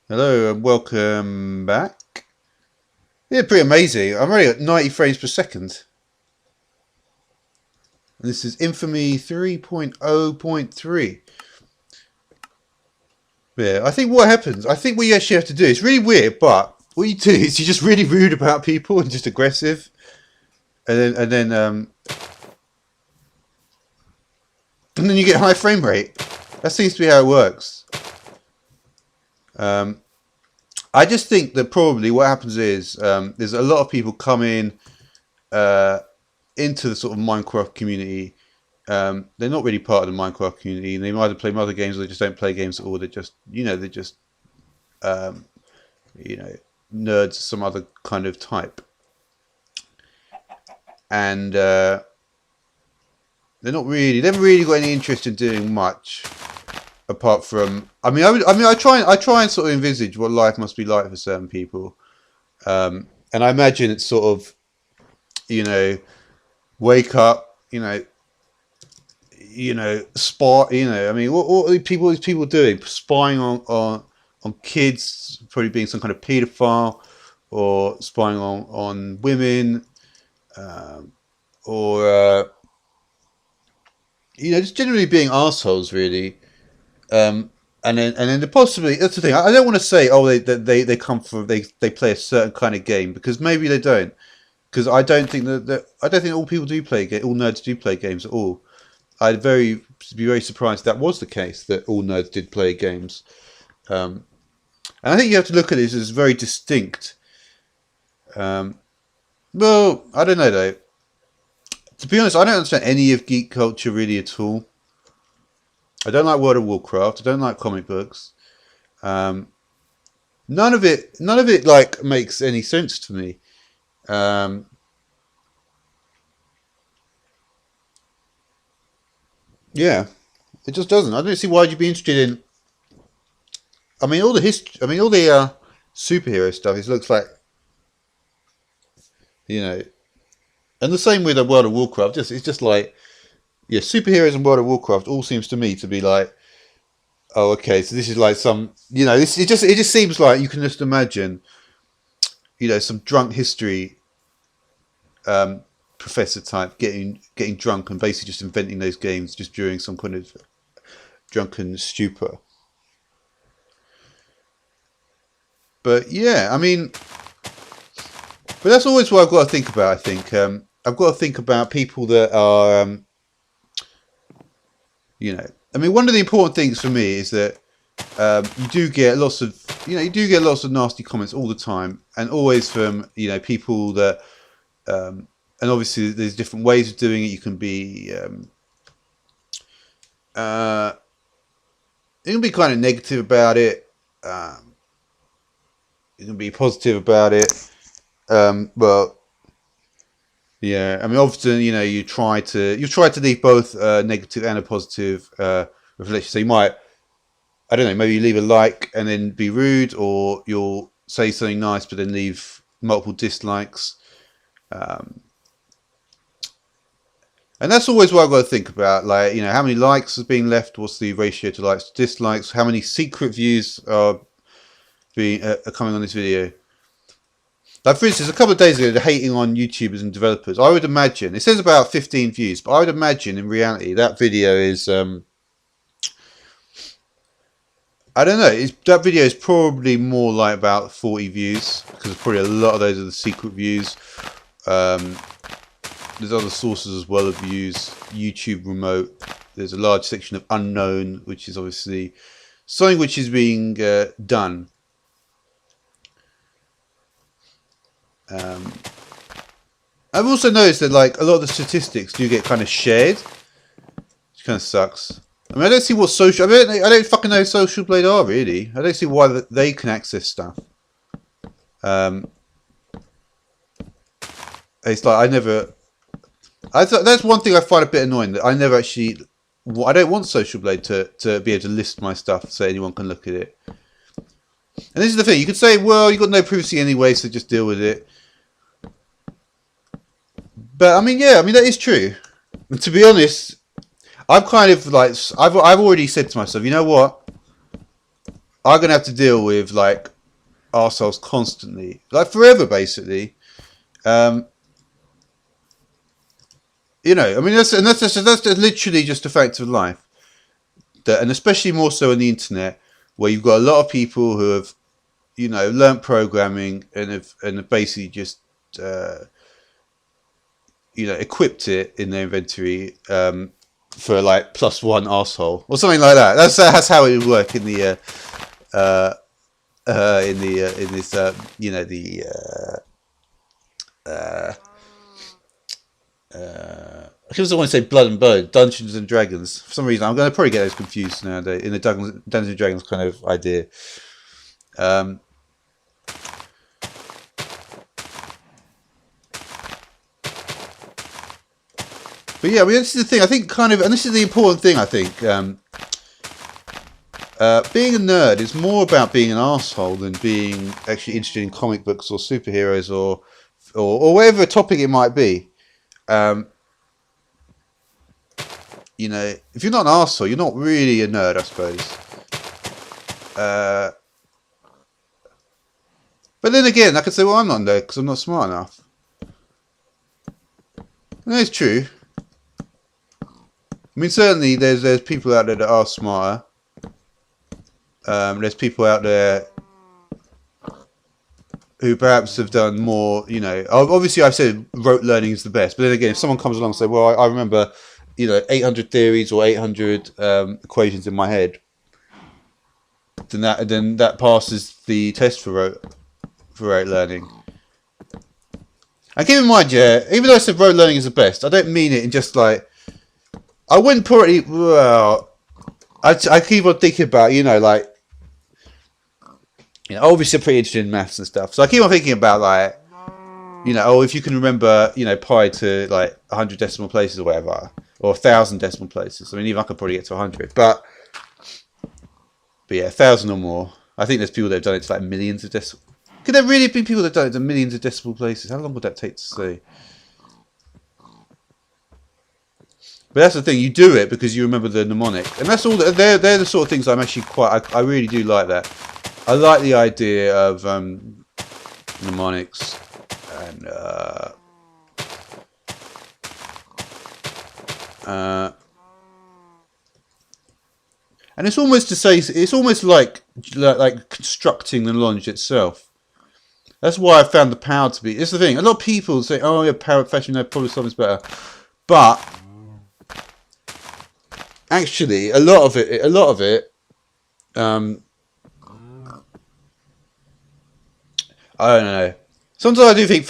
Hello and welcome back. Yeah, pretty amazing. I'm already at 90 frames per second. And this is Infamy 3.0.3. Yeah, I think what happens, I think what you actually have to do, it's really weird, but what you do is you're just really rude about people and just aggressive. And then you get high frame rate. That seems to be how it works. I just think that probably what happens is there's a lot of people coming into the sort of Minecraft community. They're not really part of the Minecraft community. They either play other games or they just don't play games at all. They're just um, you know, nerds, some other kind of type, and they haven't really got any interest in doing much apart from. I try and sort of envisage what life must be like for certain people, and I imagine it's sort of, wake up, spy. What are these people doing? Spying on kids, probably being some kind of paedophile, or spying on women, or just generally being assholes, really. And then possibly that's the thing. I don't want to say they come from they play a certain kind of game, because maybe they don't. Because I don't think all people do play all nerds do play games at all. Be very surprised if that was the case, that all nerds did play games. And I think you have to look at this as very distinct. Well, I don't know though. To be honest, I don't understand any of geek culture really at all. I don't like World of Warcraft. I don't like comic books. Um, none of it like makes any sense to me. Um, yeah, it just doesn't. I don't see why you'd be interested in. All the history. All the superhero stuff. It looks like, you know, and the same with the World of Warcraft. It's just like, yeah, superheroes and World of Warcraft all seems to me to be like, oh, okay, so this is like some, this it just seems like you can just imagine, some drunk history um, professor type getting drunk and basically just inventing those games just during some kind of drunken stupor. But yeah, but that's always what I've got to think about. I think I've got to think about people that are, one of the important things for me is that you do get lots of, nasty comments all the time, and always from people that, and obviously there's different ways of doing it. You can be, uh, you can be kind of negative about it. You can be positive about it. Well, yeah, often you try to leave both a negative and a positive reflection. So you might, I don't know, maybe you leave a like and then be rude, or you'll say something nice but then leave multiple dislikes. Um, and that's always what I've got to think about. Like, how many likes has been left? What's the ratio to likes to dislikes? How many secret views are coming on this video? Like, for instance, a couple of days ago, they're hating on YouTubers and developers. I would imagine, it says about 15 views, but I would imagine in reality that video is, I don't know, that video is probably more like about 40 views, because probably a lot of those are the secret views. There's other sources as well of views. YouTube remote. There's a large section of unknown, which is obviously something which is being done. I've also noticed that like a lot of the statistics do get kind of shared, which kind of sucks. I don't see what social. I don't fucking know who Social Blade are, really. I don't see why they can access stuff. It's like I never. That's one thing I find a bit annoying, that I never actually. I don't want Social Blade to be able to list my stuff so anyone can look at it. And this is the thing. You could say, well, you've got no privacy anyway, so just deal with it. But that is true. And to be honest, I've kind of like I've already said to myself, you know what? I'm gonna have to deal with like arseholes constantly, like forever, basically. Um, you know, I mean, that's literally just a fact of life. That, and especially more so on the internet, where you've got a lot of people who have, you know, learnt programming and have basically just, you know, equipped it in their inventory for like +1 arsehole or something like that. That's how it would work in the in this you know, the I just want to say Blood and Bone, Dungeons and Dragons. For some reason, I'm going to probably get those confused nowadays in the Dungeons and Dragons kind of idea. But yeah, I mean, this is the thing. I think kind of, and this is the important thing. I think being a nerd is more about being an arsehole than being actually interested in comic books or superheroes or whatever topic it might be. You know, if you're not an arsehole, you're not really a nerd, I suppose. But then again, I could say, well, I'm not a nerd because I'm not smart enough. And that's true. I mean, certainly there's people out there that are smarter. There's people out there who perhaps have done more, you know. Obviously, I've said rote learning is the best. But then again, if someone comes along and says, well, I remember, you know, 800 theories or 800 equations in my head, then that passes the test for rote learning. And keep in mind, yeah, even though I said rote learning is the best, I don't mean it in just like, I wouldn't put it, well, I keep on thinking about, you know, like, you know, obviously I'm pretty interested in maths and stuff. So I keep on thinking about like, you know, oh, if you can remember, you know, pi to like 100 decimal places or whatever, or 1,000 decimal places. I mean, even I could probably get to 100, but yeah, 1,000 or more. I think there's people that have done it to like millions of decimal. Could there really be people that have done it to millions of decimal places? How long would that take to see? But that's the thing, you do it because you remember the mnemonic, and that's all. They're the sort of things I'm actually I really do like that. I like the idea of mnemonics and it's almost to say it's almost like constructing the knowledge itself. That's why I found the power to be. It's the thing. A lot of people say, "Oh, yeah, power of fashion, no, probably something's better," but actually, a lot of it. I don't know. Sometimes I do think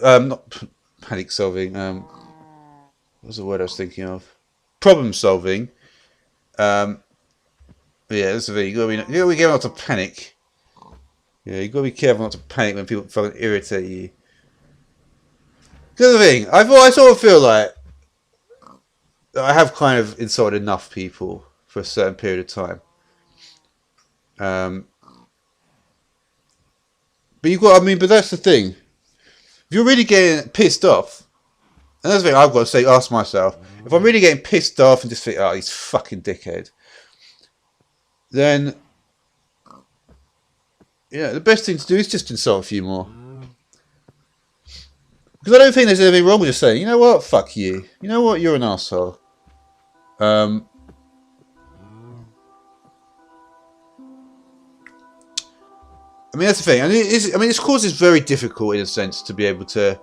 not panic solving. What's the word I was thinking of? Problem solving. Yeah, that's the thing. You gotta be careful not to panic. Yeah, you gotta be careful not to panic when people fucking irritate you. Because the thing, I sort of feel like I have kind of insulted enough people for a certain period of time. But but that's the thing. If you're really getting pissed off, and that's the thing I've got to ask myself, if I'm really getting pissed off and just think, oh, he's fucking dickhead, then, yeah, the best thing to do is just insult a few more. Because I don't think there's anything wrong with just saying, you know what, fuck you. You know what, you're an arsehole. I mean, that's the thing. And this course is very difficult in a sense to be able to,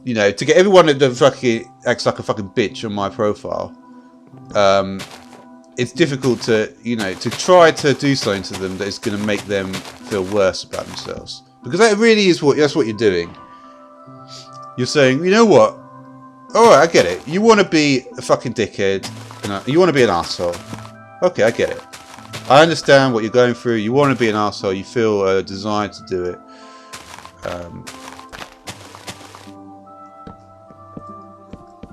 you know, to get everyone that fucking acts like a fucking bitch on my profile. It's difficult to, you know, to try to do something to them that is going to make them feel worse about themselves. Because that really is that's what you're doing. You're saying, you know what? Alright, I get it. You want to be a fucking dickhead. You want to be an arsehole. Okay, I get it. I understand what you're going through. You want to be an arsehole. You feel a desire to do it.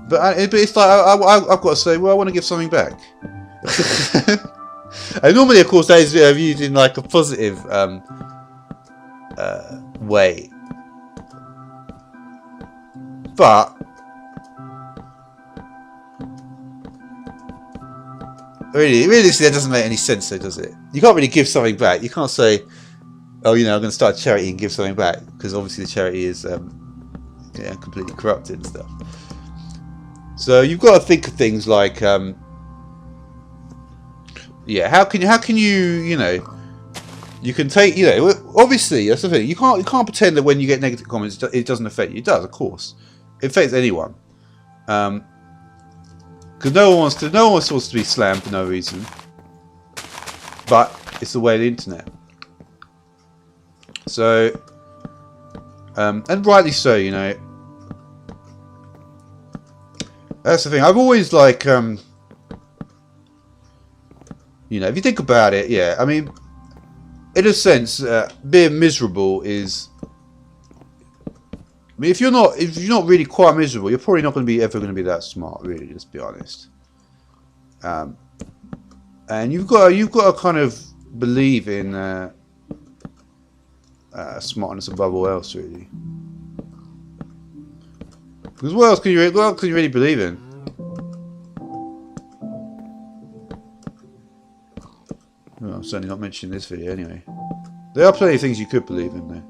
But it's like I've got to say, well, I want to give something back. And normally, of course, that is viewed in like a positive way. But Really, that doesn't make any sense, though, does it? You can't really give something back. You can't say, "Oh, I'm going to start a charity and give something back," because obviously the charity is, completely corrupted and stuff. So you've got to think of things like, how can you, you can take, obviously that's the thing. You can't pretend that when you get negative comments, it doesn't affect you. It does, of course. It affects anyone. Because no one wants to be slammed for no reason. But it's the way of the internet. So, and rightly so, That's the thing. I've always if you think about it, yeah. I mean, in a sense, being miserable is. I mean, if you're not really quite miserable, you're probably not ever going to be that smart. Really, let's be honest. And you've got to kind of believe in smartness above all else, really. Because what else can you really believe in? Well, I'm certainly not mentioning this video anyway. There are plenty of things you could believe in there.